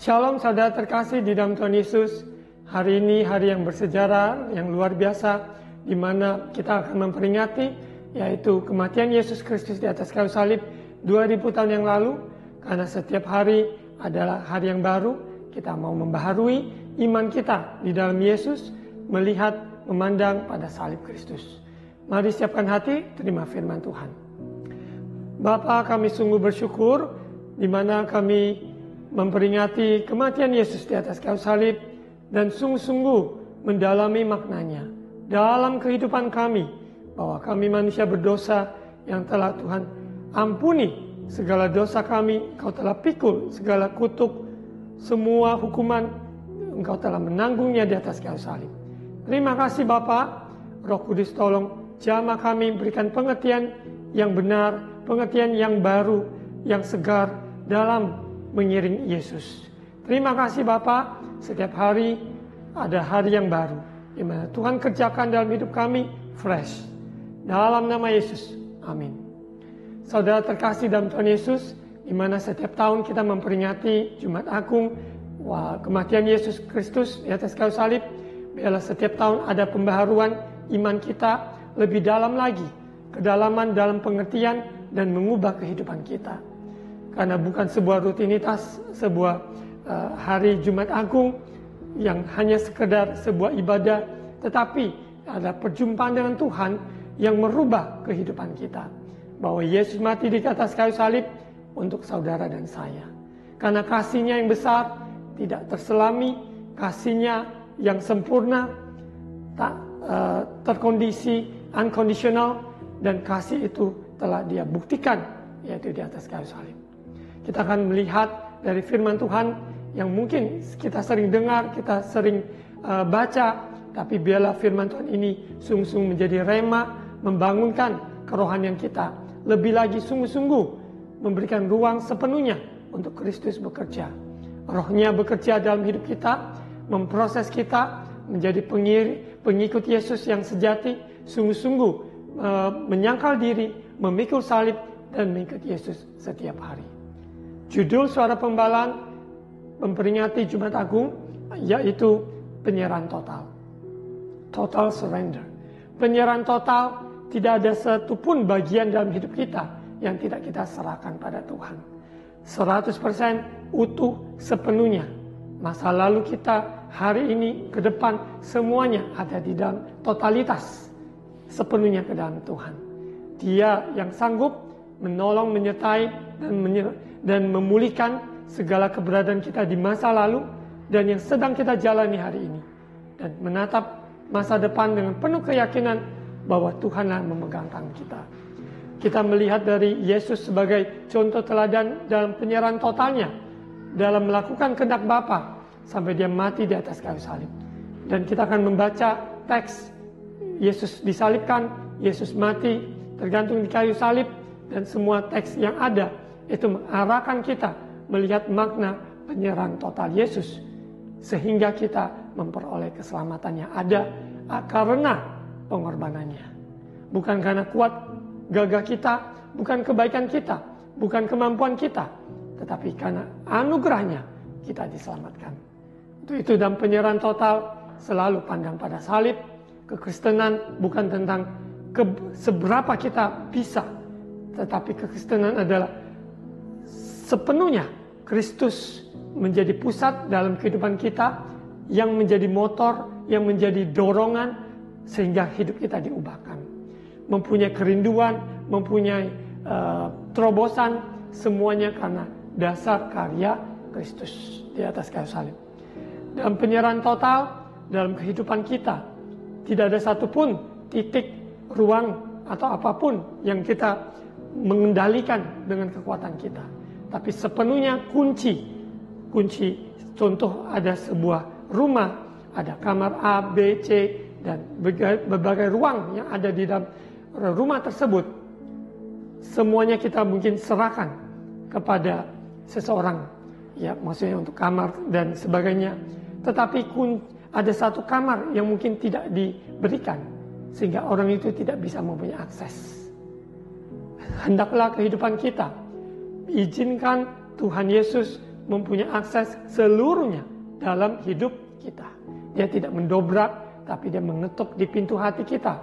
Shalom saudara terkasih di dalam Tuhan Yesus. Hari ini hari yang bersejarah, yang luar biasa, di mana kita akan memperingati yaitu kematian Yesus Kristus di atas kayu salib 2000 tahun yang lalu. Karena setiap hari adalah hari yang baru, kita mau membaharui iman kita di dalam Yesus, melihat, memandang pada salib Kristus. Mari siapkan hati, terima firman Tuhan. Bapa, kami sungguh bersyukur di mana kami memperingati kematian Yesus di atas kayu salib dan sungguh-sungguh mendalami maknanya dalam kehidupan kami, bahwa kami manusia berdosa yang telah Tuhan ampuni segala dosa kami. Engkau telah pikul segala kutuk, semua hukuman Engkau telah menanggungnya di atas kayu salib. Terima kasih Bapa. Roh Kudus tolong jamah kami, berikan pengertian yang benar, pengertian yang baru, yang segar dalam mengiring Yesus. Terima kasih Bapa. Setiap hari ada hari yang baru, di mana Tuhan kerjakan dalam hidup kami fresh. Dalam nama Yesus, amin. Saudara terkasih dalam Tuhan Yesus, di mana setiap tahun kita memperingati Jumat Agung, kematian Yesus Kristus di atas kayu salib. Biarlah setiap tahun ada pembaharuan iman kita lebih dalam lagi, kedalaman dalam pengertian dan mengubah kehidupan kita. Karena bukan sebuah rutinitas, sebuah hari Jumat Agung yang hanya sekedar sebuah ibadah, tetapi ada perjumpaan dengan Tuhan yang merubah kehidupan kita. Bahwa Yesus mati di atas kayu salib untuk saudara dan saya. Karena kasih-Nya yang besar, tidak terselami, kasih-Nya yang sempurna, tak terkondisi, unconditional, dan kasih itu telah Dia buktikan, yaitu di atas kayu salib. Kita akan melihat dari firman Tuhan yang mungkin kita sering dengar, kita sering baca, tapi biarlah firman Tuhan ini sungguh-sungguh menjadi rema, membangunkan kerohanian kita. Lebih lagi sungguh-sungguh memberikan ruang sepenuhnya untuk Kristus bekerja. Roh-Nya bekerja dalam hidup kita, memproses kita menjadi pengikut Yesus yang sejati, sungguh-sungguh menyangkal diri, memikul salib, dan mengikut Yesus setiap hari. Judul Suara Pembalaan memperingati Jumat Agung yaitu penyerahan total. Total surrender. Penyerahan total, tidak ada satupun bagian dalam hidup kita yang tidak kita serahkan pada Tuhan. 100% utuh sepenuhnya. Masa lalu kita, hari ini, ke depan, semuanya ada di dalam totalitas sepenuhnya ke dalam Tuhan. Dia yang sanggup menolong, menyertai, dan memulihkan segala keberadaan kita di masa lalu dan yang sedang kita jalani hari ini, dan menatap masa depan dengan penuh keyakinan bahwa Tuhanlah memegang tangan kita. Kita melihat dari Yesus sebagai contoh teladan dalam penyerahan totalnya, dalam melakukan kehendak Bapa sampai Dia mati di atas kayu salib. Dan kita akan membaca teks Yesus disalibkan, Yesus mati, tergantung di kayu salib, dan semua teks yang ada itu mengarahkan kita melihat makna penyerahan total Yesus, sehingga kita memperoleh keselamatan yang ada karena pengorbanannya. Bukan karena kuat gagah kita, bukan kebaikan kita, bukan kemampuan kita, tetapi karena anugerahnya kita diselamatkan. Itu dalam penyerahan total selalu pandang pada salib. Kekristenan bukan tentang seberapa kita bisa, tetapi kekristenan adalah sepenuhnya Kristus menjadi pusat dalam kehidupan kita, yang menjadi motor, yang menjadi dorongan, sehingga hidup kita diubahkan. Mempunyai kerinduan, mempunyai terobosan, semuanya karena dasar karya Kristus di atas kayu salib. Dalam penyerahan total, dalam kehidupan kita, tidak ada satupun titik, ruang, atau apapun yang kita mengendalikan dengan kekuatan kita. Tapi sepenuhnya kunci. Contoh, ada sebuah rumah, ada kamar A, B, C, dan berbagai ruang yang ada di dalam rumah tersebut. Semuanya kita mungkin serahkan kepada seseorang, ya maksudnya untuk kamar dan sebagainya. Tetapi ada satu kamar yang mungkin tidak diberikan, sehingga orang itu tidak bisa mempunyai akses. Hendaklah kehidupan kita izinkan Tuhan Yesus mempunyai akses seluruhnya dalam hidup kita. Dia tidak mendobrak, tapi dia mengetuk di pintu hati kita.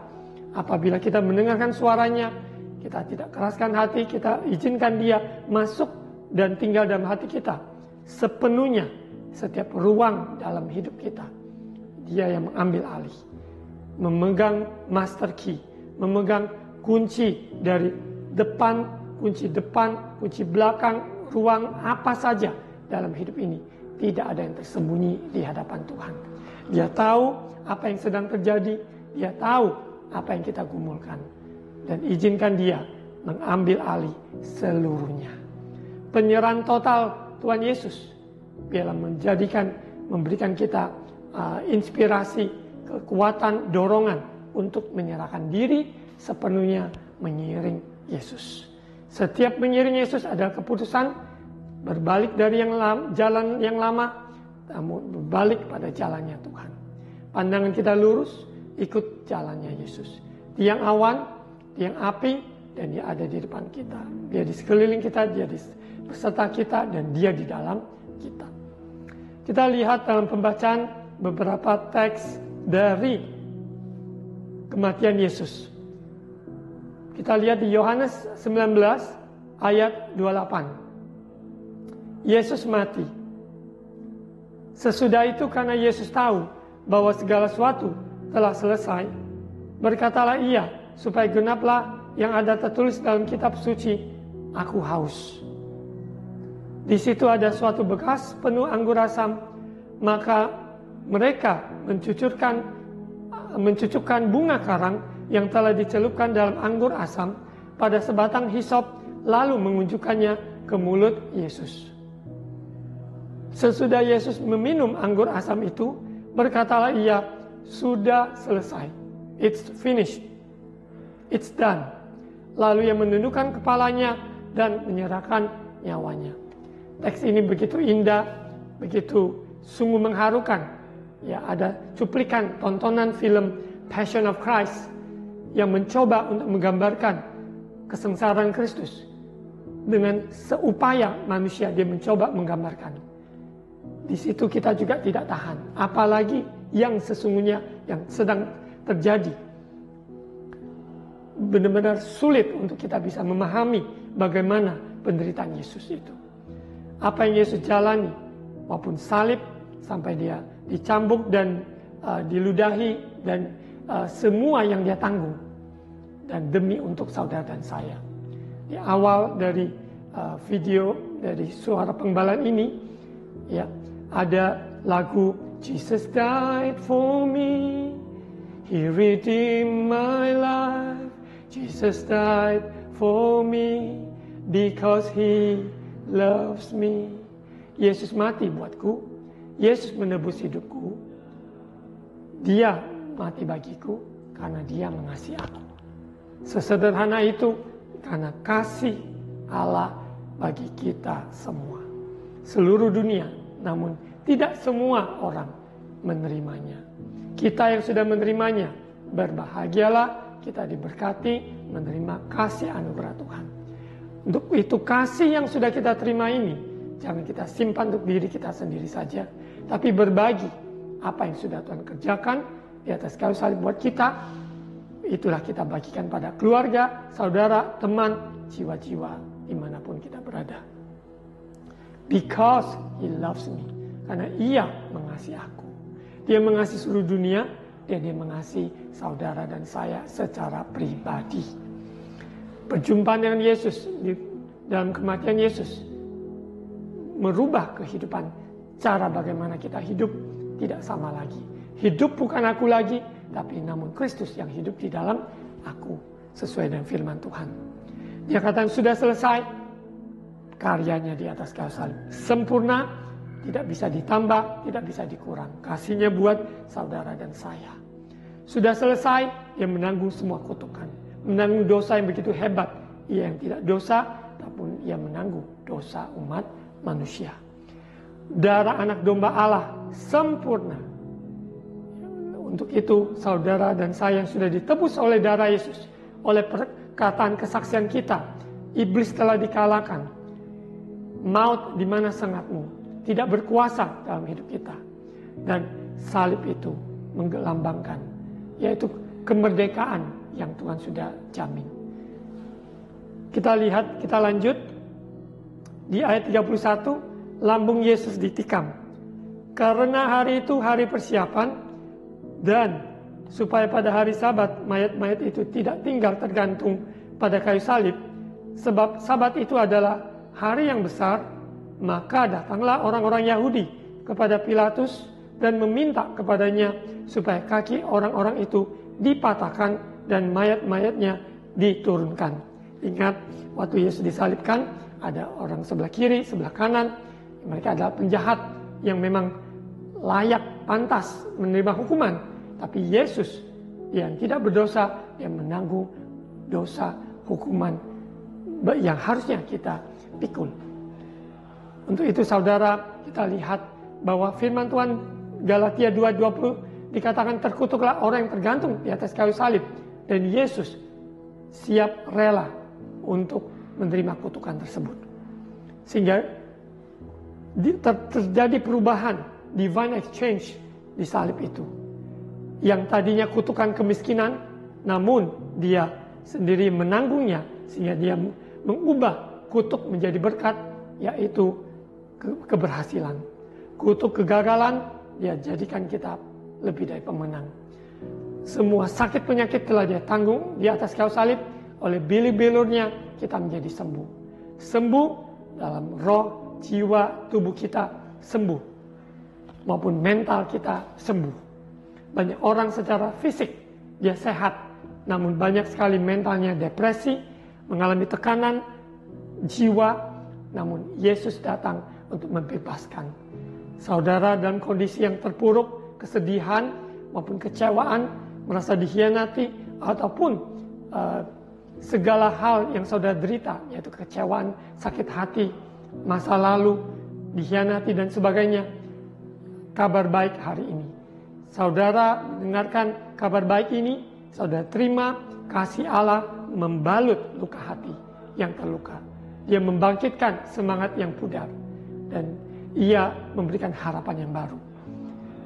Apabila kita mendengarkan suaranya, kita tidak keraskan hati, kita izinkan dia masuk dan tinggal dalam hati kita sepenuhnya, setiap ruang dalam hidup kita. Dia yang mengambil alih, memegang master key, memegang kunci dari depan, kunci belakang, ruang apa saja dalam hidup ini. Tidak ada yang tersembunyi di hadapan Tuhan. Dia tahu apa yang sedang terjadi, dia tahu apa yang kita gumulkan. Dan izinkan dia mengambil alih seluruhnya. Penyerahan total Tuhan Yesus, biarlah memberikan kita inspirasi, kekuatan, dorongan untuk menyerahkan diri sepenuhnya mengiring Yesus. Setiap mengiring Yesus adalah keputusan berbalik dari jalan yang lama, namun berbalik pada jalannya Tuhan. Pandangan kita lurus, ikut jalannya Yesus. Tiang awan, tiang api, dan dia ada di depan kita. Dia di sekeliling kita, dia beserta kita, dan dia di dalam kita. Kita lihat dalam pembacaan beberapa teks dari kematian Yesus. Kita lihat di Yohanes 19 ayat 28. Yesus mati. Sesudah itu karena Yesus tahu bahwa segala sesuatu telah selesai, berkatalah ia supaya genaplah yang ada tertulis dalam kitab suci, aku haus. Di situ ada suatu bekas penuh anggur asam, maka mereka mencucukkan bunga karang yang telah dicelupkan dalam anggur asam pada sebatang hisop, lalu mengunjukkannya ke mulut Yesus. Sesudah Yesus meminum anggur asam itu, berkatalah ia, sudah selesai. It's finished. It's done. Lalu ia menundukkan kepalanya dan menyerahkan nyawanya. Teks ini begitu indah, begitu sungguh mengharukan. Ya, ada cuplikan tontonan film Passion of Christ yang mencoba untuk menggambarkan kesengsaraan Kristus. Dengan seupaya manusia dia mencoba menggambarkan. Di situ kita juga tidak tahan. Apalagi yang sesungguhnya yang sedang terjadi. Benar-benar sulit untuk kita bisa memahami bagaimana penderitaan Yesus itu. Apa yang Yesus jalani, maupun salib sampai dia dicambuk dan diludahi dan semua yang dia tanggung. Dan demi untuk saudara dan saya. Di awal dari video dari suara pengbalan ini, ya, ada lagu Jesus died for me, He redeemed my life. Jesus died for me because He loves me. Yesus mati buatku, Yesus menebus hidupku. Dia mati bagiku karena dia mengasihi aku. Sesederhana itu karena kasih Allah bagi kita semua. Seluruh dunia, namun tidak semua orang menerimanya. Kita yang sudah menerimanya, berbahagialah, kita diberkati menerima kasih anugerah Tuhan. Untuk itu kasih yang sudah kita terima ini, jangan kita simpan untuk diri kita sendiri saja, tapi berbagi apa yang sudah Tuhan kerjakan di atas kayu salib buat kita. Itulah kita bagikan pada keluarga, saudara, teman, jiwa-jiwa dimanapun kita berada. Because He loves me. Karena Ia mengasihi aku. Dia mengasihi seluruh dunia dan Dia mengasihi saudara dan saya secara pribadi. Perjumpaan dengan Yesus dalam kematian Yesus merubah kehidupan, cara bagaimana kita hidup tidak sama lagi. Hidup bukan aku lagi, tapi namun Kristus yang hidup di dalam aku, sesuai dengan firman Tuhan. Dia katakan sudah selesai, karyanya di atas kayu salib sempurna, tidak bisa ditambah, tidak bisa dikurang. Kasihnya buat saudara dan saya. Sudah selesai, dia menanggung semua kutukan, menanggung dosa yang begitu hebat. Ia yang tidak dosa, tapi ia menanggung dosa umat manusia. Darah anak domba Allah sempurna. Untuk itu saudara dan saya yang sudah ditebus oleh darah Yesus, oleh perkataan kesaksian kita, iblis telah dikalahkan. maut di mana sengatmu, tidak berkuasa dalam hidup kita. Dan salib itu menggelambangkan, yaitu kemerdekaan yang Tuhan sudah jamin. Kita lihat, kita lanjut di ayat 31, lambung Yesus ditikam. Karena hari itu hari persiapan, dan supaya pada hari Sabat mayat-mayat itu tidak tinggal tergantung pada kayu salib, sebab Sabat itu adalah hari yang besar, maka datanglah orang-orang Yahudi kepada Pilatus dan meminta kepadanya supaya kaki orang-orang itu dipatahkan dan mayat-mayatnya diturunkan. Ingat, waktu Yesus disalibkan, ada orang sebelah kiri, sebelah kanan. Mereka adalah penjahat yang memang layak, pantas menerima hukuman. Tapi Yesus yang tidak berdosa, yang menanggung dosa hukuman yang harusnya kita pikul. Untuk itu saudara, kita lihat bahwa firman Tuhan Galatia 2:20 dikatakan, terkutuklah orang yang tergantung di atas kayu salib. Dan Yesus siap rela untuk menerima kutukan tersebut. Sehingga terjadi perubahan, divine exchange di salib itu. Yang tadinya kutukan kemiskinan, namun dia sendiri menanggungnya, sehingga dia mengubah kutuk menjadi berkat, yaitu keberhasilan. Kutuk kegagalan, dia jadikan kita lebih dari pemenang. Semua sakit penyakit telah dia tanggung di atas kayu salib. Oleh bilur-bilurnya kita menjadi sembuh. Sembuh dalam roh, jiwa, tubuh kita sembuh. Maupun mental kita sembuh. Banyak orang secara fisik dia sehat, namun banyak sekali mentalnya depresi, mengalami tekanan jiwa. Namun Yesus datang untuk membebaskan. Saudara dalam kondisi yang terpuruk, kesedihan maupun kecewaan, merasa dikhianati, ataupun segala hal yang saudara derita, yaitu kekecewaan, sakit hati, masa lalu, dikhianati dan sebagainya. Kabar baik hari ini, saudara mendengarkan kabar baik ini, saudara terima kasih Allah membalut luka hati yang terluka. Dia membangkitkan semangat yang pudar, dan ia memberikan harapan yang baru.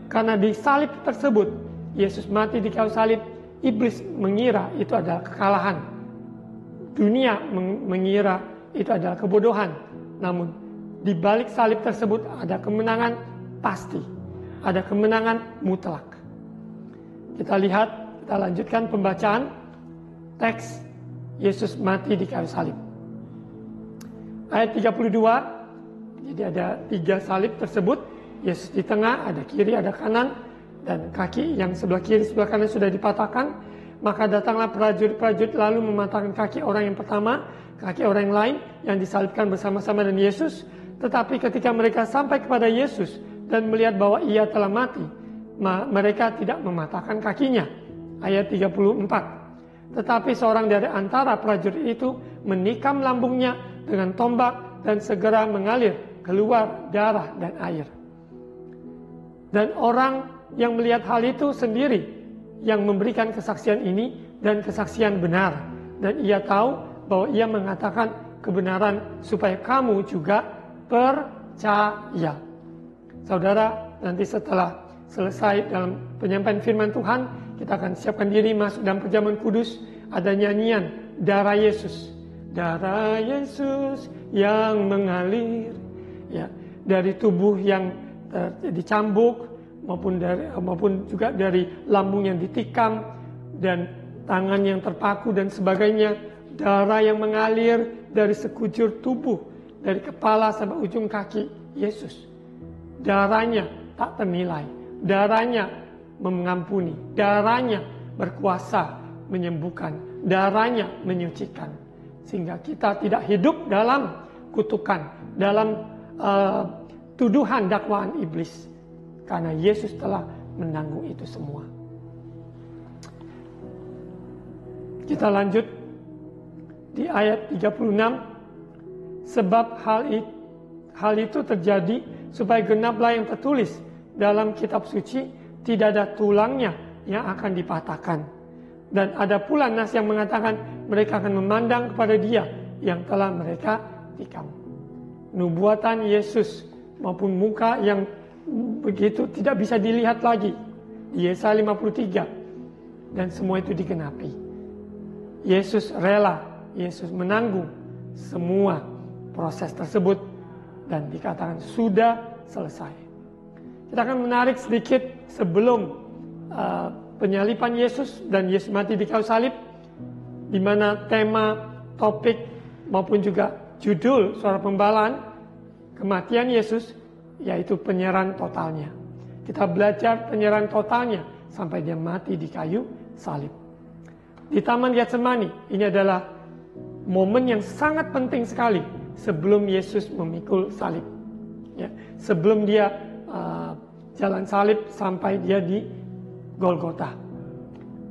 Karena di salib tersebut, Yesus mati di kayu salib, iblis mengira itu adalah kekalahan. Dunia mengira itu adalah kebodohan. Namun di balik salib tersebut ada kemenangan pasti. Ada kemenangan mutlak. Kita lihat, kita lanjutkan pembacaan teks Yesus mati di kayu salib. Ayat 32, jadi ada 3 salib tersebut. Yesus di tengah, ada kiri, ada kanan. Dan kaki yang sebelah kiri, sebelah kanan sudah dipatahkan. Maka datanglah prajurit-prajurit lalu mematahkan kaki orang yang pertama, kaki orang yang lain yang disalibkan bersama-sama dengan Yesus. Tetapi ketika mereka sampai kepada Yesus dan melihat bahwa ia telah mati, mereka tidak mematahkan kakinya. Ayat 34. Tetapi seorang dari antara prajurit itu menikam lambungnya dengan tombak dan segera mengalir keluar darah dan air. Dan orang yang melihat hal itu sendiri yang memberikan kesaksian ini dan kesaksian benar. Dan ia tahu bahwa ia mengatakan kebenaran supaya kamu juga percaya. Saudara, nanti setelah selesai dalam penyampaian firman Tuhan, kita akan siapkan diri masuk dalam perjamuan kudus. Ada nyanyian darah Yesus. Darah Yesus yang mengalir, ya, dari tubuh yang dicambuk, maupun juga dari lambung yang ditikam dan tangan yang terpaku dan sebagainya. Darah yang mengalir dari sekujur tubuh, dari kepala sampai ujung kaki Yesus. Darahnya tak ternilai, darahnya mengampuni, darahnya berkuasa menyembuhkan, darahnya menyucikan. Sehingga kita tidak hidup dalam kutukan, dalam tuduhan dakwaan iblis. Karena Yesus telah menanggung itu semua. Kita lanjut di ayat 36. Sebab hal itu terjadi supaya genaplah yang tertulis dalam kitab suci, tidak ada tulangnya yang akan dipatahkan. Dan ada pula nas yang mengatakan mereka akan memandang kepada dia yang telah mereka tikam. nubuatan Yesus maupun muka yang begitu tidak bisa dilihat lagi di Yesaya 53, dan semua itu digenapi. Yesus rela, Yesus menanggung semua proses tersebut dan dikatakan sudah selesai. Kita akan menarik sedikit sebelum penyaliban Yesus dan Yesus mati di kayu salib, di mana tema, topik maupun juga judul Suara Pembalaan kematian Yesus yaitu penyerahan totalnya. Kita belajar penyerahan totalnya sampai dia mati di kayu salib. Di Taman Getsemani, ini adalah momen yang sangat penting sekali sebelum Yesus memikul salib. Ya, sebelum dia jalan salib sampai dia di Golgota.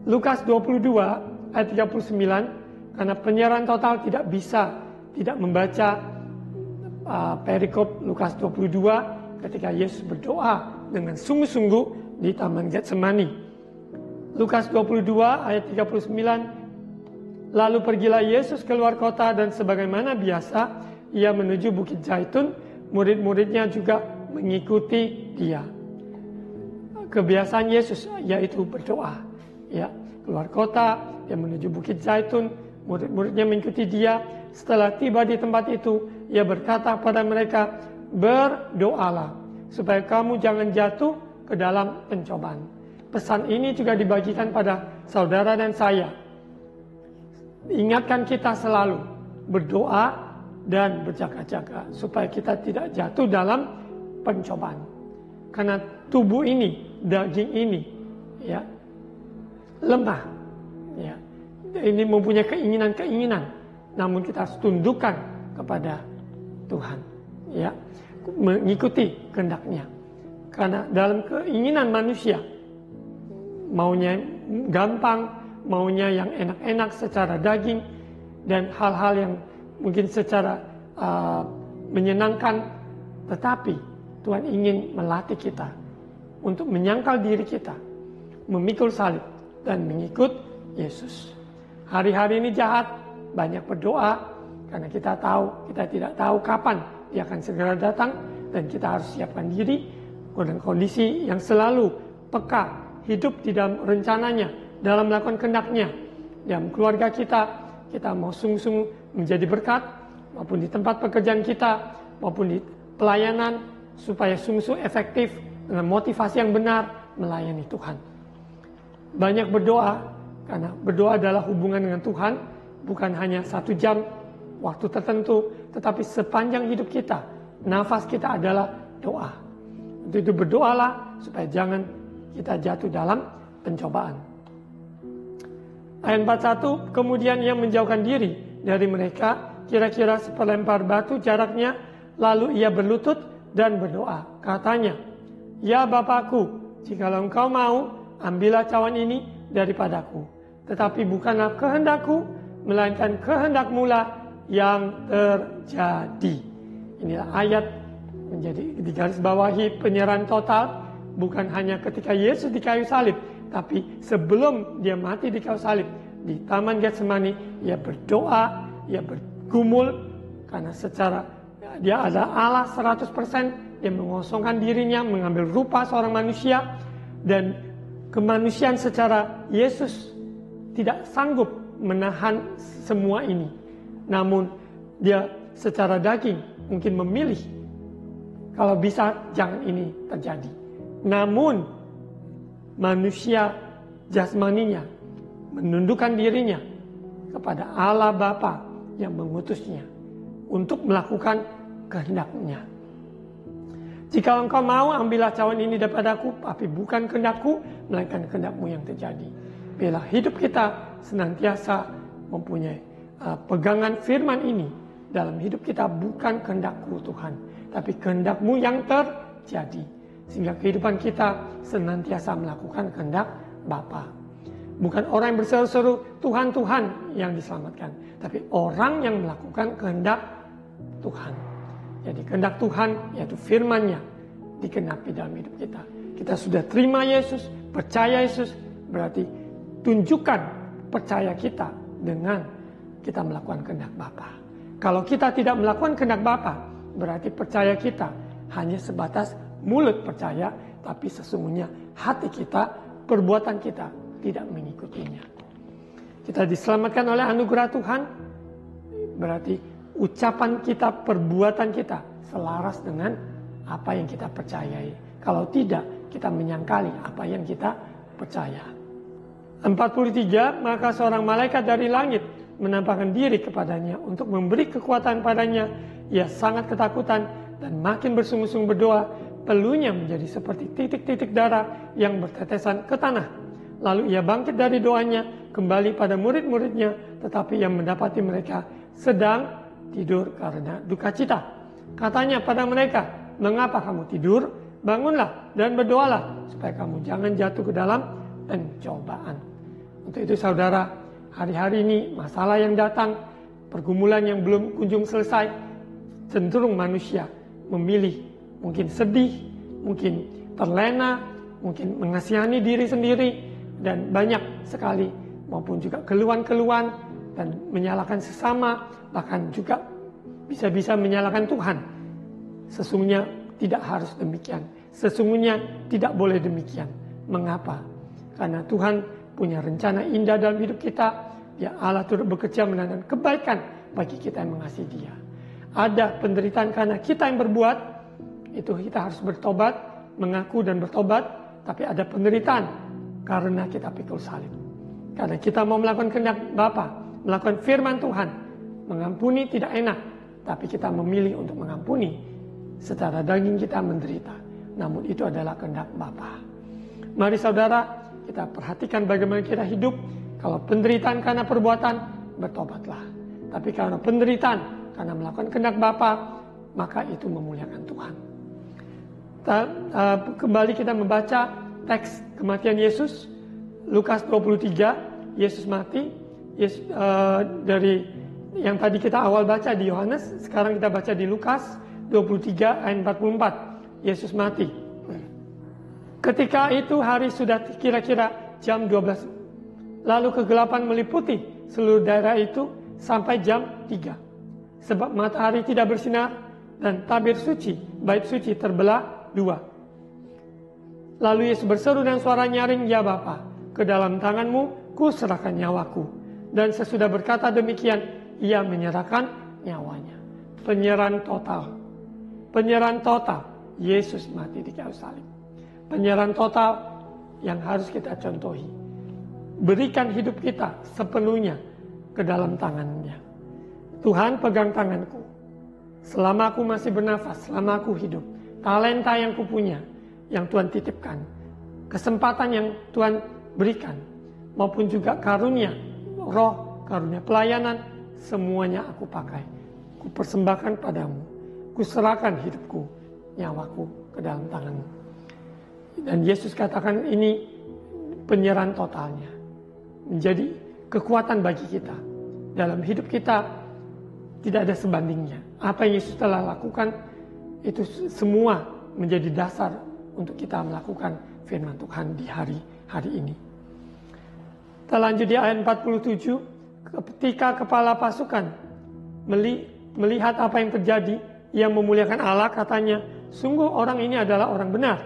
Lukas 22 ayat 39, karena penyerahan total tidak bisa tidak membaca perikop Lukas 22 ketika Yesus berdoa dengan sungguh-sungguh di Taman Getsemani. Lukas 22 ayat 39, lalu pergilah Yesus keluar kota dan sebagaimana biasa ia menuju Bukit Zaitun, murid-muridnya juga mengikuti dia. Kebiasaan Yesus yaitu berdoa. Ya, keluar kota, dia menuju Bukit Zaitun, murid-muridnya mengikuti dia. Setelah tiba di tempat itu, ia berkata pada mereka, berdoalah supaya kamu jangan jatuh ke dalam pencobaan. Pesan ini juga dibagikan pada saudara dan saya. Ingatkan kita selalu berdoa dan berjaga-jaga supaya kita tidak jatuh dalam pencobaan. Karena tubuh ini, daging ini, ya, lemah, ya, ini mempunyai keinginan-keinginan, namun kita harus tundukkan kepada Tuhan, ya, mengikuti kehendaknya. Karena dalam keinginan manusia, maunya gampang, maunya yang enak-enak secara daging, dan hal-hal yang mungkin secara menyenangkan, tetapi Tuhan ingin melatih kita untuk menyangkal diri kita, memikul salib, dan mengikut Yesus. Hari-hari ini jahat, banyak berdoa, karena kita tidak tahu kapan dia akan segera datang, dan kita harus siapkan diri dengan kondisi yang selalu peka, hidup di dalam rencananya, dalam melakukan kehendaknya. Dalam keluarga kita mau sungguh-sungguh menjadi berkat, maupun di tempat pekerjaan kita, maupun di pelayanan, supaya sungguh-sungguh efektif dengan motivasi yang benar melayani Tuhan. Banyak berdoa, karena berdoa adalah hubungan dengan Tuhan, bukan hanya 1 jam waktu tertentu, tetapi sepanjang hidup kita, nafas kita adalah doa. Untuk itu berdoalah supaya jangan kita jatuh dalam pencobaan. Ayat 41, kemudian ia menjauhkan diri dari mereka, kira-kira seperlempar batu jaraknya, lalu ia berlutut dan berdoa. Katanya, ya Bapakku, jikalau engkau mau, ambillah cawan ini daripadaku. Tetapi bukanlah kehendakku, melainkan kehendak-Mu-lah yang terjadi. Inilah ayat menjadi digarisbawahi penyerahan total, bukan hanya ketika Yesus di kayu salib, tapi sebelum dia mati di kayu salib, di Taman Getsemani, ia berdoa, ia bergumul, karena secara dia adalah Allah 100%, dia mengosongkan dirinya, mengambil rupa seorang manusia, dan kemanusiaan secara Yesus tidak sanggup menahan semua ini. Namun dia secara daging mungkin memilih, kalau bisa jangan ini terjadi. Namun manusia jasmaninya menundukkan dirinya kepada Allah Bapa yang mengutusnya untuk melakukan kehendaknya. Jika engkau mau, ambillah cawan ini daripadaku, tapi bukan kehendakku, melainkan kehendak-Mu yang terjadi. Biarlah hidup kita senantiasa mempunyai pegangan firman ini dalam hidup kita, bukan kehendak-Ku Tuhan, tapi kehendak-Mu yang terjadi. Sehingga kehidupan kita senantiasa melakukan kehendak Bapa. Bukan orang yang berseru-seru Tuhan, Tuhan yang diselamatkan, tapi orang yang melakukan kehendak Tuhan. Jadi kehendak Tuhan, yaitu firman-Nya, dikenapi dalam hidup kita. Kita sudah terima Yesus, percaya Yesus, berarti tunjukkan percaya kita dengan kita melakukan kehendak Bapa. Kalau kita tidak melakukan kehendak Bapa, berarti percaya kita hanya sebatas mulut percaya, tapi sesungguhnya hati kita, perbuatan kita tidak mengikutinya. Kita diselamatkan oleh anugerah Tuhan, berarti ucapan kita, perbuatan kita selaras dengan apa yang kita percayai. Kalau tidak, kita menyangkali apa yang kita percaya. 43, maka seorang malaikat dari langit menampakkan diri kepadanya untuk memberi kekuatan padanya. Ia sangat ketakutan dan makin bersungguh-sungguh berdoa. Pelunya menjadi seperti titik-titik darah yang bertetesan ke tanah. Lalu ia bangkit dari doanya, kembali pada murid-muridnya, tetapi yang mendapati mereka sedang tidur karena duka cita. Katanya pada mereka, mengapa kamu tidur? Bangunlah dan berdoalah supaya kamu jangan jatuh ke dalam pencobaan. Untuk itu saudara, hari-hari ini masalah yang datang, pergumulan yang belum kunjung selesai, cenderung manusia memilih mungkin sedih, mungkin terlena, mungkin mengasihani diri sendiri, dan banyak sekali maupun juga keluhan-keluhan dan menyalahkan sesama, bahkan juga bisa-bisa menyalahkan Tuhan. Sesungguhnya tidak harus demikian. Sesungguhnya tidak boleh demikian. Mengapa? Karena Tuhan punya rencana indah dalam hidup kita. Dia Allah turut bekerja menandakan kebaikan bagi kita yang mengasihi Dia. Ada penderitaan karena kita yang berbuat, itu kita harus bertobat, mengaku dan bertobat. Tapi ada penderitaan karena kita pikul salib. Karena kita mau melakukan kehendak Bapa, melakukan firman Tuhan. Mengampuni tidak enak, tapi kita memilih untuk mengampuni. Secara daging kita menderita, namun itu adalah kehendak Bapa. Mari saudara, kita perhatikan bagaimana kita hidup. Kalau penderitaan karena perbuatan, bertobatlah. Tapi kalau penderitaan karena melakukan kehendak Bapa, maka itu memuliakan Tuhan. Kembali kita membaca teks kematian Yesus, Lukas 23, Yesus mati. Dari yang tadi kita awal baca di Yohanes, sekarang kita baca di Lukas 23 ayat 44, Yesus mati. Ketika itu hari sudah kira-kira jam 12, lalu kegelapan meliputi seluruh daerah itu sampai jam 3. Sebab matahari tidak bersinar dan tabir suci, bait suci terbelah 2. Lalu Yesus berseru dengan suara nyaring, ya Bapa, ke dalam tanganmu ku serahkan nyawaku. Dan sesudah berkata demikian, ia menyerahkan nyawanya. Penyerahan total. Penyerahan total. Yesus mati di kayu salib. Penyerahan total yang harus kita contohi. Berikan hidup kita sepenuhnya ke dalam tangannya. Tuhan pegang tanganku. Selama aku masih bernafas, selama aku hidup. Talenta yang kupunya, yang Tuhan titipkan. Kesempatan yang Tuhan berikan. Maupun juga karunia, roh, karunia pelayanan. Semuanya aku pakai. Ku persembahkan padamu. Ku serahkan hidupku, nyawaku ke dalam tanganmu. Dan Yesus katakan ini penyerahan totalnya. Menjadi kekuatan bagi kita. Dalam hidup kita tidak ada sebandingnya. Apa yang Yesus telah lakukan, itu semua menjadi dasar untuk kita melakukan firman Tuhan di hari ini. Kita lanjut di ayat 47. Ketika kepala pasukan melihat apa yang terjadi, ia memuliakan Allah, katanya, sungguh orang ini adalah orang benar.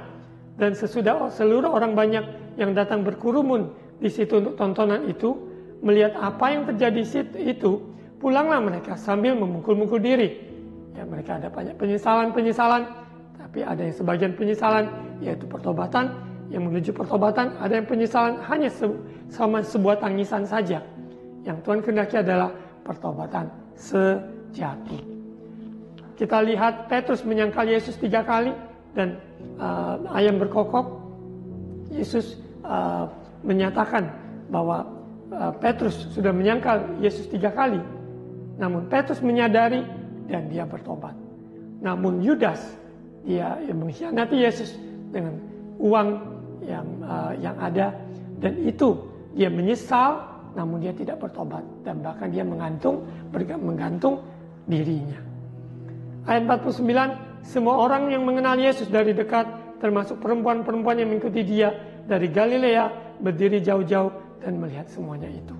Dan sesudah seluruh orang banyak yang datang berkerumun di situ untuk tontonan itu, melihat apa yang terjadi itu, pulanglah mereka sambil memukul-mukul diri. Ya, mereka ada banyak penyesalan, tapi ada yang sebagian penyesalan yaitu pertobatan, yang menuju pertobatan, ada yang penyesalan hanya sama sebuah tangisan saja. Yang Tuhan kehendaki adalah pertobatan sejati. Kita lihat Petrus menyangkal Yesus 3 kali dan ayam berkokok. Yesus menyatakan bahwa Petrus sudah menyangkal Yesus 3 kali. Namun Petrus menyadari dan dia bertobat. Namun Yudas, dia mengkhianati Yesus dengan uang yang ada, dan itu dia menyesal, namun dia tidak bertobat, dan bahkan dia menggantung dirinya. Ayat 49, semua orang yang mengenal Yesus dari dekat, termasuk perempuan-perempuan yang mengikuti dia dari Galilea, berdiri jauh-jauh dan melihat semuanya itu.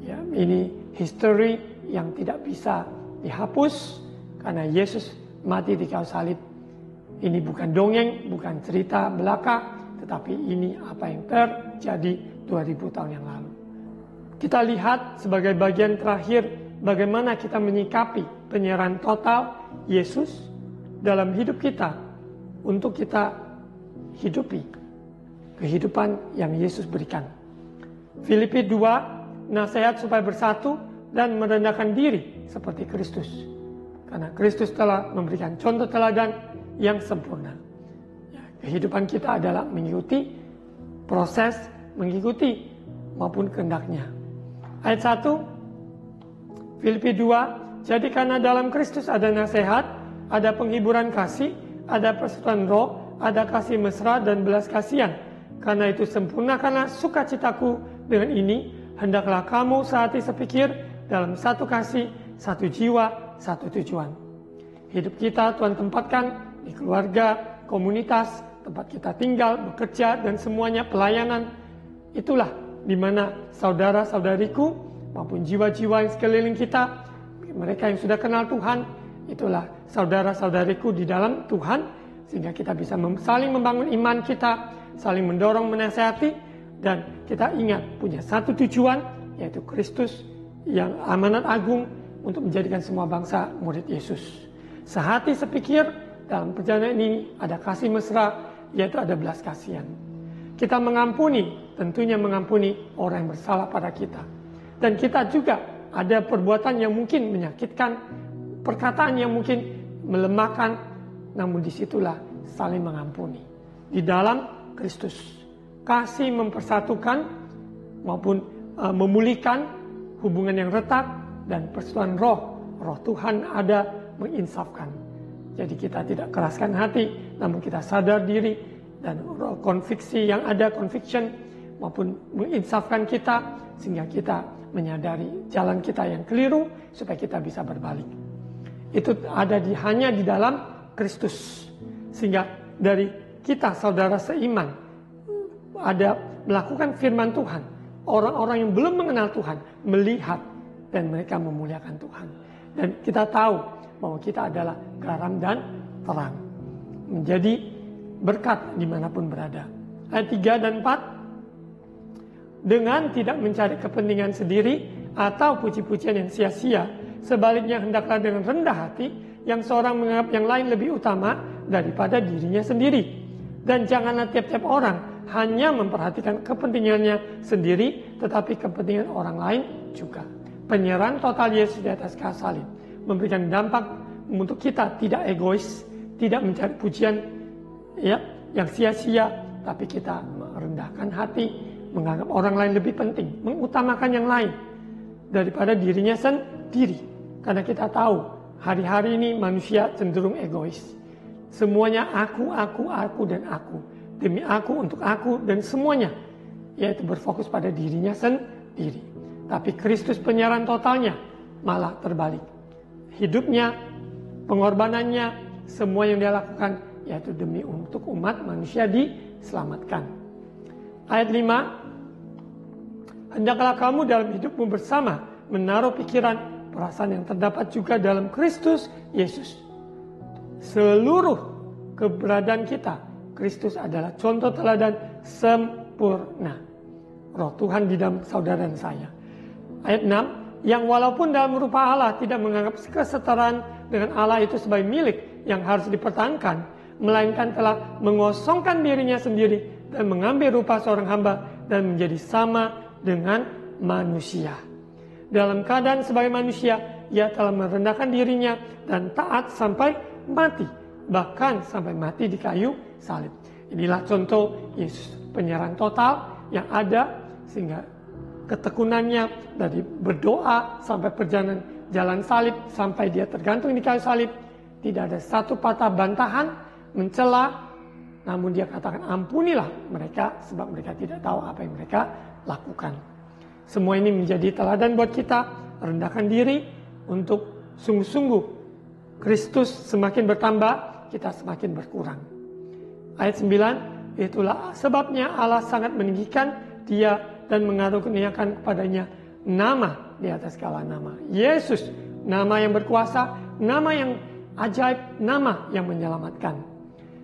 Ya, ini history yang tidak bisa dihapus, karena Yesus mati di kayu salib. Ini bukan dongeng, bukan cerita belaka, tetapi ini apa yang terjadi 2000 tahun yang lalu. Kita lihat sebagai bagian terakhir bagaimana kita menyikapi penyerahan total Yesus dalam hidup kita untuk kita hidupi kehidupan yang Yesus berikan. Filipi 2, nasihat supaya bersatu dan merendahkan diri seperti Kristus. Karena Kristus telah memberikan contoh teladan yang sempurna. Ya, kehidupan kita adalah mengikuti proses, mengikuti maupun kehendaknya. Ayat 1, Filipi 2, jadi karena dalam Kristus ada nasihat, ada penghiburan kasih, ada persekutuan roh, ada kasih mesra dan belas kasihan. Karena itu sempurnakanlah sukacitaku dengan ini, hendaklah kamu sehati sepikir dalam satu kasih, satu jiwa, satu tujuan. Hidup kita Tuhan tempatkan di keluarga, komunitas, tempat kita tinggal, bekerja, dan semuanya pelayanan. Itulah di mana saudara-saudariku maupun jiwa-jiwa yang sekeliling kita, mereka yang sudah kenal Tuhan, itulah saudara-saudariku di dalam Tuhan, sehingga kita bisa saling membangun iman kita, saling mendorong, menasihati, dan kita ingat punya satu tujuan, yaitu Kristus yang amanat agung untuk menjadikan semua bangsa murid Yesus. Sehati sepikir dalam perjalanan ini ada kasih mesra, yaitu ada belas kasihan. Kita mengampuni, tentunya mengampuni orang yang bersalah pada kita. Dan kita juga ada perbuatan yang mungkin menyakitkan, perkataan yang mungkin melemahkan, namun disitulah saling mengampuni. Di dalam Kristus, kasih mempersatukan maupun memulihkan hubungan yang retak, dan persekutuan roh Tuhan ada menginsafkan. Jadi kita tidak keraskan hati, namun kita sadar diri, dan konviksi yang ada, conviction, maupun menginsafkan kita, sehingga kita menyadari jalan kita yang keliru, supaya kita bisa berbalik. Itu ada hanya di dalam Kristus. Sehingga dari kita, saudara seiman, ada melakukan firman Tuhan. Orang-orang yang belum mengenal Tuhan, melihat, dan mereka memuliakan Tuhan. Dan kita tahu bahwa kita adalah garam dan terang. Menjadi berkat dimanapun berada. Ayat 3 dan 4. Dengan tidak mencari kepentingan sendiri atau puji-pujian yang sia-sia, sebaliknya hendaklah dengan rendah hati, yang seorang menganggap yang lain lebih utama daripada dirinya sendiri. Dan janganlah tiap-tiap orang hanya memperhatikan kepentingannya sendiri, tetapi kepentingan orang lain juga. Penyerahan total Yesus di atas kayu salib memberikan dampak untuk kita tidak egois, tidak mencari pujian yang sia-sia, tapi kita merendahkan hati, menganggap orang lain lebih penting, mengutamakan yang lain daripada dirinya sendiri. Karena kita tahu hari-hari ini manusia cenderung egois. Semuanya aku, dan aku. Demi aku, untuk aku, dan semuanya. Yaitu berfokus pada dirinya sendiri. Tapi Kristus penyerahan totalnya malah terbalik. Hidupnya, pengorbanannya, semua yang dia lakukan, yaitu demi untuk umat manusia diselamatkan. Ayat 5. Hendaklah kamu dalam hidupmu bersama menaruh pikiran, perasaan yang terdapat juga dalam Kristus Yesus. Seluruh keberadaan kita, Kristus adalah contoh teladan sempurna. Roh Tuhan di dalam saudara dan saya. Ayat 6, yang walaupun dalam rupa Allah tidak menganggap kesetaraan dengan Allah itu sebagai milik yang harus dipertahankan, melainkan telah mengosongkan dirinya sendiri dan mengambil rupa seorang hamba dan menjadi sama dengan manusia. Dalam keadaan sebagai manusia, ia telah merendahkan dirinya dan taat sampai mati, bahkan sampai mati di kayu salib. Inilah contoh Yesus, penyerahan total yang ada, sehingga ketekunannya dari berdoa sampai perjalanan jalan salib, sampai dia tergantung di kayu salib, tidak ada satu patah bantahan, mencela, namun dia katakan ampunilah mereka, sebab mereka tidak tahu apa yang mereka lakukan. Semua ini menjadi teladan buat kita, rendahkan diri untuk sungguh-sungguh Kristus semakin bertambah, kita semakin berkurang. Ayat 9, itulah sebabnya Allah sangat meninggikan dia dan mengaruniakan kepadanya nama di atas segala nama. Yesus, nama yang berkuasa, nama yang ajaib nama yang menyelamatkan.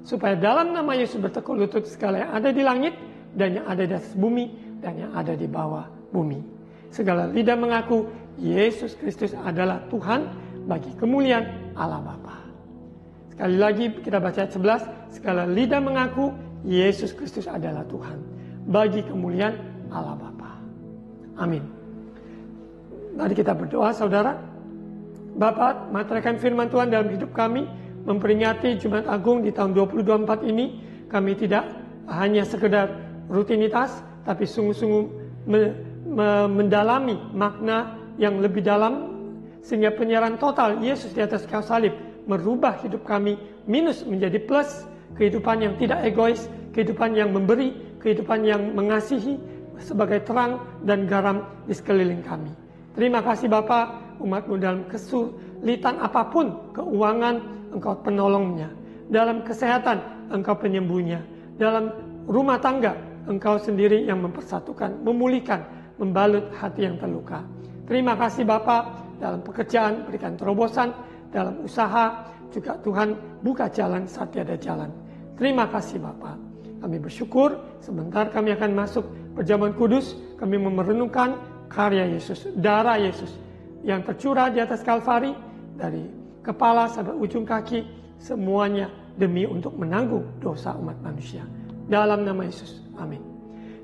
Supaya dalam nama Yesus bertekuk lutut segala yang ada di langit dan yang ada di atas bumi dan yang ada di bawah bumi. Segala lidah mengaku Yesus Kristus adalah Tuhan bagi kemuliaan Allah Bapa. Sekali lagi kita baca ayat 11. Segala lidah mengaku Yesus Kristus adalah Tuhan bagi kemuliaan Allah Bapa. Amin. Mari kita berdoa, saudara. Bapa, materaikan firman Tuhan dalam hidup kami, memperingati Jumat Agung di tahun 2024 ini. Kami tidak hanya sekedar rutinitas, tapi sungguh-sungguh mendalami makna yang lebih dalam, sehingga penyerahan total Yesus di atas kayu salib merubah hidup kami minus menjadi plus, kehidupan yang tidak egois, kehidupan yang memberi, kehidupan yang mengasihi sebagai terang dan garam di sekeliling kami. Terima kasih Bapa, umat-Mu dalam kesulitan apapun, keuangan Engkau penolongnya, dalam kesehatan Engkau penyembuhnya, dalam rumah tangga Engkau sendiri yang mempersatukan, memulihkan, membalut hati yang terluka. Terima kasih Bapa, dalam pekerjaan berikan terobosan, dalam usaha juga Tuhan buka jalan saat tiada jalan. Terima kasih Bapa. Kami bersyukur sebentar kami akan masuk perjamuan kudus, kami merenungkan karya Yesus, darah Yesus yang tercurah di atas Kalvari, dari kepala sampai ujung kaki, semuanya demi untuk menanggung dosa umat manusia. Dalam nama Yesus, amin.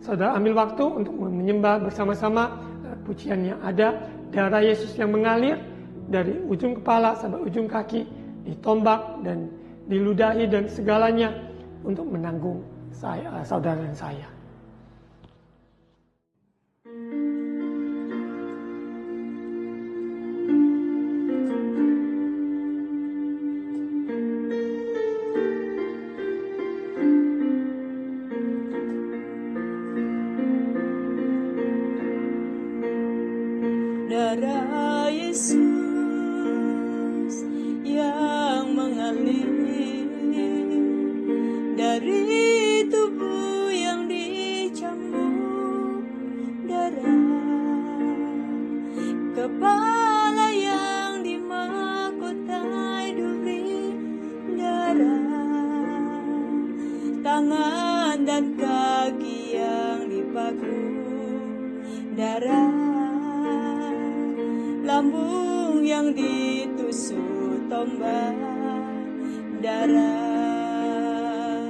Saudara ambil waktu untuk menyembah bersama-sama pujian yang ada, darah Yesus yang mengalir dari ujung kepala sampai ujung kaki, ditombak dan diludahi dan segalanya untuk menanggung saya, saudara dan saya. Darah Yesus yang mengalir dari tubuh yang dicambuk darah, kepala yang dimahkotai duri darah, tangan dan kaki yang dipaku darah, lambung yang ditusuk tombak darah,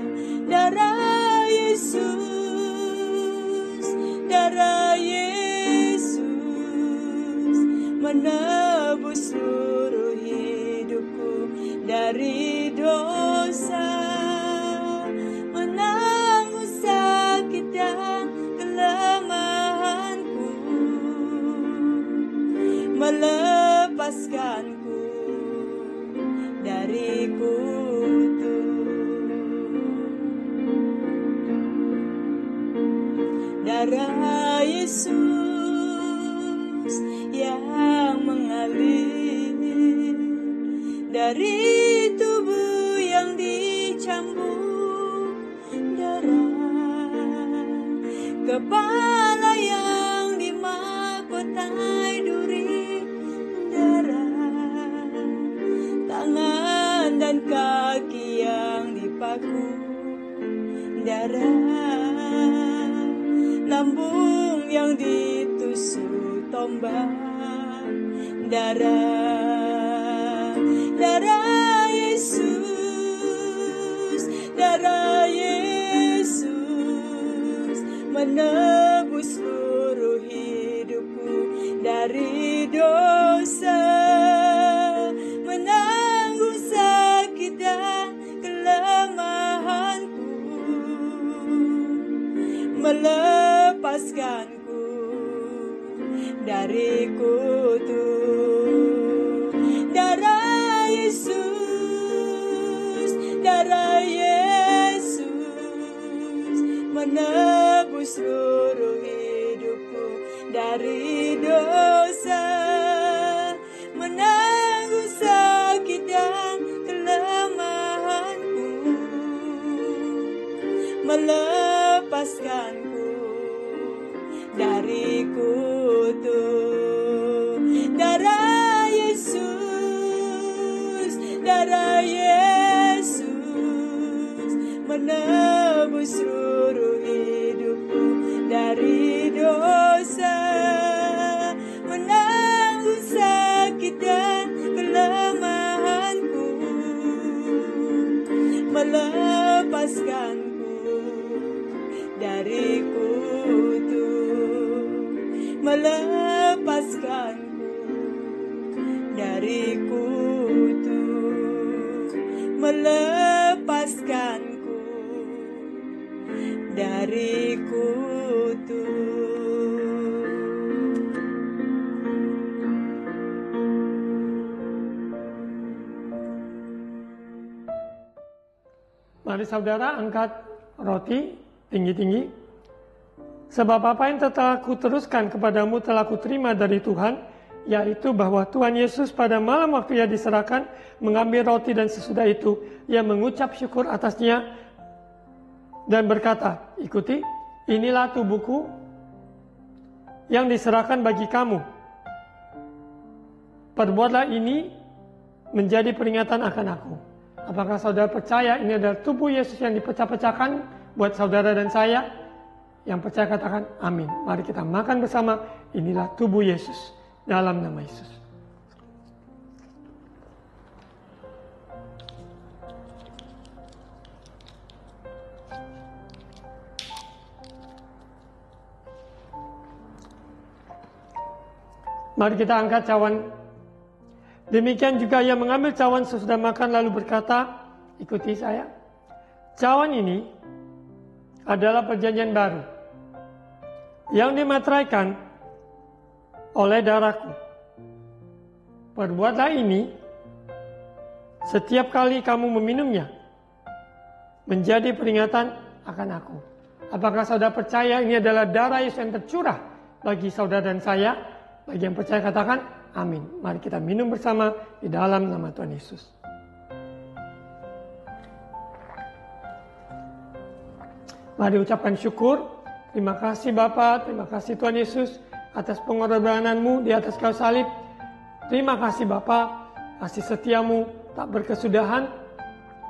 darah Yesus, darah Yesus menebus seluruh hidupku dari dosa, menanggung sakit dan kelemahanku, melepaskanku dari kutuk. Darah Yesus yang mengalir dari tubuh yang dicambuk darah, kepala yang dimahkotai duri darah, tangan dan kaki yang dipaku darah, lambung yang ditusuk tombak darah, darah Yesus, darah Yesus menebus seluruh hidupku dari dosa, menanggung sakit dan kelemahanku, melepaskanku dari kutuk. Darah Yesus, darah Yesus menebus seluruh hidupku dari dosa, menanggung sakit dan kelemahanku, melepaskanku dari kutuk. Darah Yesus, darah menebus seluruh hidupku dari dosa, menanggung sakit dan kelemahanku, melepaskanku dari kutuk, melepaskanku dari kutuk, melepaskanku dari kutuk. Mari saudara angkat roti tinggi-tinggi. Sebab apa yang telah kuteruskan kepadamu telah kuterima dari Tuhan, yaitu bahwa Tuhan Yesus pada malam waktu ia diserahkan mengambil roti dan sesudah itu ia mengucap syukur atasnya dan berkata, ikuti, inilah tubuhku yang diserahkan bagi kamu. Perbuatlah ini menjadi peringatan akan aku. Apakah saudara percaya ini adalah tubuh Yesus yang dipecah-pecahkan buat saudara dan saya? Yang percaya katakan amin. Mari kita makan bersama. Inilah tubuh Yesus dalam nama Yesus. Mari kita angkat cawan. Demikian juga ia mengambil cawan sesudah makan lalu berkata, ikuti saya. Cawan ini adalah perjanjian baru yang dimateraikan oleh darahku. Perbuatlah ini setiap kali kamu meminumnya menjadi peringatan akan aku. Apakah saudara percaya ini adalah darah Yesus yang tercurah bagi saudara dan saya? Bagi yang percaya katakan amin. Mari kita minum bersama di dalam nama Tuhan Yesus. Mari ucapkan syukur. Terima kasih Bapa, terima kasih Tuhan Yesus atas pengorbanan-Mu di atas kayu salib. Terima kasih Bapa, kasih setiamu tak berkesudahan.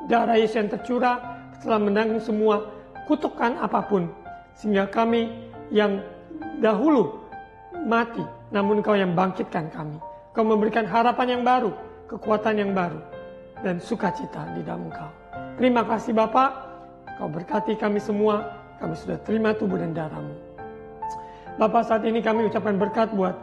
Darah Yesus yang tercurah telah menanggung semua kutukan apapun. Sehingga kami yang dahulu mati, namun Kau yang bangkitkan kami. Kau memberikan harapan yang baru, kekuatan yang baru, dan sukacita di dalam Kau. Terima kasih Bapa, Kau berkati kami semua, kami sudah terima tubuh dan darah-Mu. Bapa, saat ini kami ucapkan berkat buat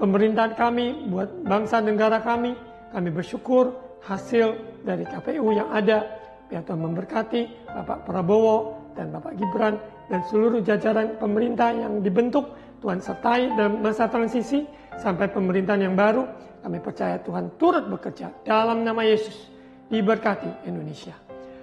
pemerintahan kami, buat bangsa negara kami. Kami bersyukur hasil dari KPU yang ada. Biar Tuhan memberkati Bapak Prabowo dan Bapak Gibran dan seluruh jajaran pemerintah yang dibentuk. Tuhan sertai dalam masa transisi sampai pemerintahan yang baru. Kami percaya Tuhan turut bekerja dalam nama Yesus. Diberkati Indonesia.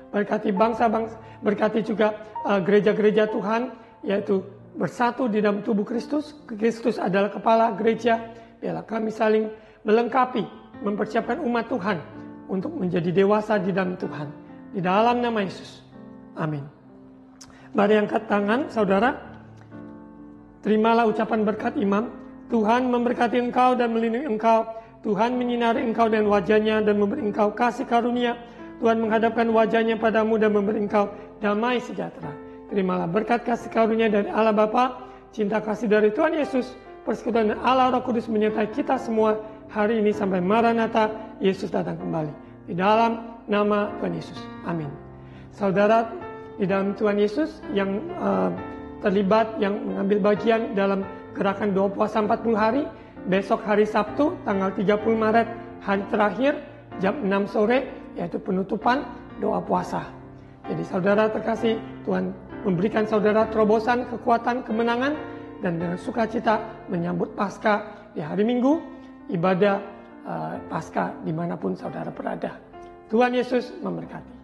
Berkati bangsa-bangsa, berkati juga gereja-gereja Tuhan, yaitu bersatu di dalam tubuh Kristus. Kristus adalah kepala gereja. Biarlah kami saling melengkapi, mempersiapkan umat Tuhan untuk menjadi dewasa di dalam Tuhan. Di dalam nama Yesus. Amin. Mari angkat tangan, saudara. Terimalah ucapan berkat imam. Tuhan memberkati engkau dan melindungi engkau. Tuhan menyinari engkau dan wajahnya dan memberi engkau kasih karunia. Tuhan menghadapkan wajahnya padamu dan memberi engkau damai sejahtera. Terimalah berkat kasih karunia dari Allah Bapa, cinta kasih dari Tuhan Yesus, persekutuan Allah Roh Kudus menyertai kita semua hari ini sampai Maranatha, Yesus datang kembali. Di dalam nama Tuhan Yesus. Amin. Saudara, di dalam Tuhan Yesus yang terlibat, yang mengambil bagian dalam gerakan doa puasa 40 hari, besok hari Sabtu, tanggal 30 Maret, hari terakhir, jam 6 sore, yaitu penutupan doa puasa. Jadi saudara terkasih, Tuhan memberikan saudara terobosan, kekuatan, kemenangan, dan dengan sukacita menyambut Paskah di hari Minggu, ibadah Paskah dimanapun saudara berada. Tuhan Yesus memberkati.